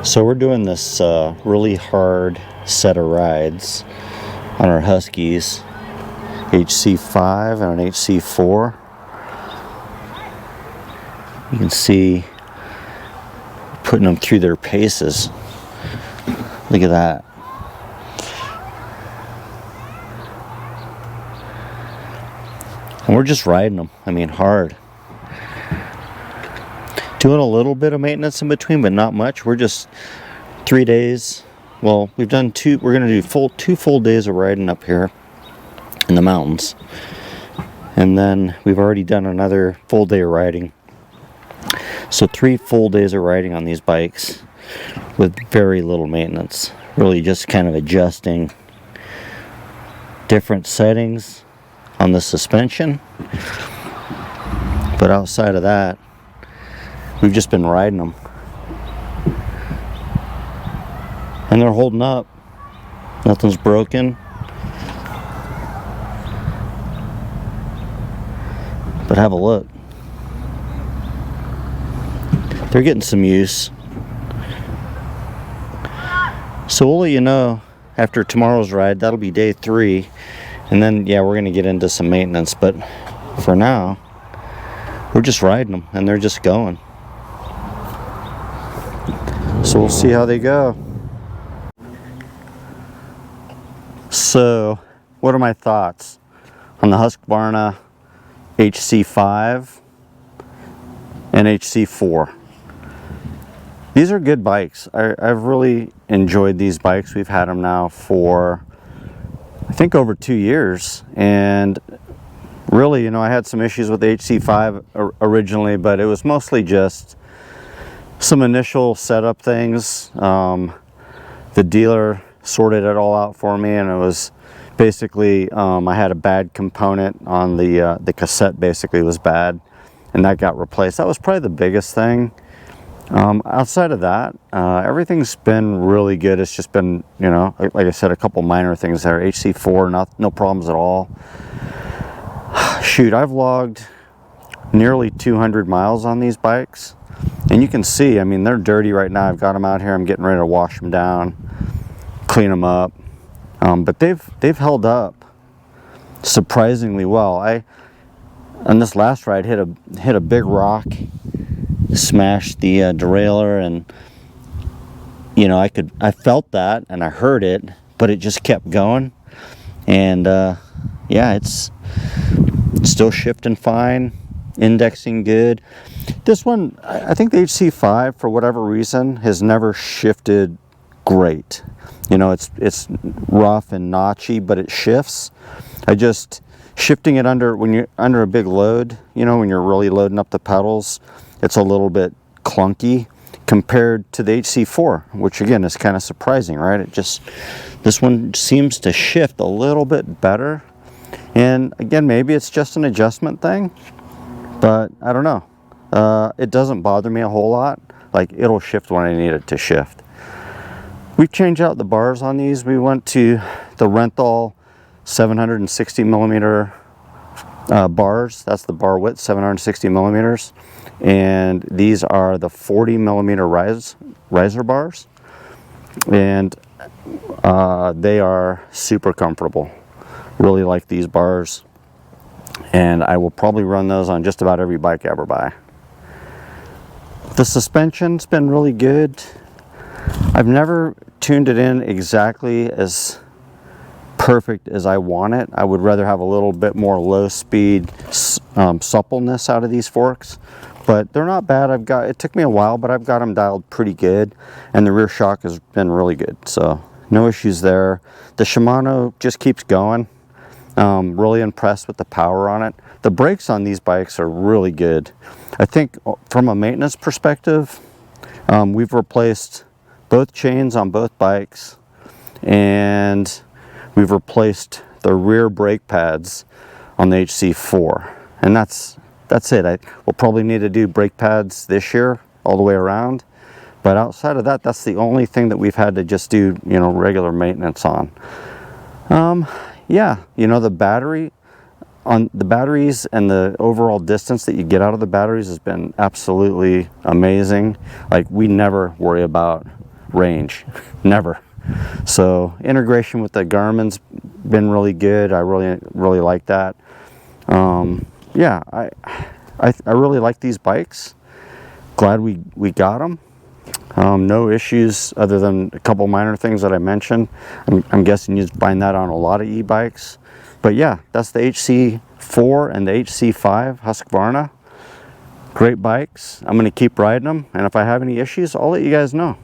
So we're doing this really hard set of rides on our Huskies HC5 and an HC4. You can see putting them through their paces. Look at that. And we're just riding them. I mean, hard. Doing a little bit of maintenance in between, but not much. We're just 3 days. Well, we've done two. We're going to do two full days of riding up here in the mountains, and then we've already done another full day of riding. So 3 full days of riding on these bikes with very little maintenance. Really, just kind of adjusting different settings on the suspension. But outside of that, we've just been riding them. And they're holding up. Nothing's broken. But have a look. They're getting some use. So we'll let you know after tomorrow's ride. That'll be day 3. And then, yeah, we're going to get into some maintenance. But for now, we're just riding them. And they're just going. So we'll see how they go. So, what are my thoughts on the Husqvarna HC5 and HC4? These are good bikes. I've really enjoyed these bikes. We've had them now for, I think, over 2 years. And really, you know, I had some issues with the HC5 originally, but it was mostly just some initial setup things. The dealer sorted it all out for me, and it was basically I had a bad component on the cassette. Basically was bad, and that got replaced. That was probably the biggest thing. Outside of that, everything's been really good. It's just been, you know, like I said, a couple minor things there. HC4, no problems at all. Shoot, I've logged nearly 200 miles on these bikes. And you can see, I mean, they're dirty right now. I've got them out here. I'm getting ready to wash them down, clean them up. But they've held up surprisingly well. On this last ride, hit a big rock, smashed the derailleur, and you know, I felt that and I heard it, but it just kept going. And yeah, it's still shifting fine, indexing good. This one, I think the HC5, for whatever reason, has never shifted great. You know, it's rough and notchy, but it shifts. Shifting it when you're under a big load, you know, when you're really loading up the pedals, it's a little bit clunky compared to the HC4, which again is kind of surprising, right? This one seems to shift a little bit better. And again, maybe it's just an adjustment thing, but I don't know. It doesn't bother me a whole lot. Like, it'll shift when I need it to shift. We've changed out the bars on these. We went to the Renthal 760 millimeter bars. That's the bar width, 760 millimeters. And these are the 40 millimeter riser bars. And they are super comfortable. Really like these bars. And I will probably run those on just about every bike I ever buy. The suspension's been really good. I've never tuned it in exactly as perfect as I want it. I would rather have a little bit more low speed suppleness out of these forks, but they're not bad. It took me a while, but I've got them dialed pretty good, and the rear shock has been really good, so no issues there. The Shimano just keeps going. Really impressed with the power on it. The brakes on these bikes are really good. I think from a maintenance perspective, we've replaced both chains on both bikes, and we've replaced the rear brake pads on the HC4, and that's it. We'll probably need to do brake pads this year all the way around, but outside of that, that's the only thing that we've had to just do, you know, regular maintenance on. Yeah, you know, the batteries and the overall distance that you get out of the batteries has been absolutely amazing. Like, we never worry about range, never. So integration with the Garmin's been really good. I really like that. Yeah, I really like these bikes. Glad we got them. No issues other than a couple minor things that I mentioned. I'm guessing you find that on a lot of e-bikes. But yeah, that's the HC4 and the HC5 Husqvarna. Great bikes. I'm going to keep riding them, and if I have any issues, I'll let you guys know.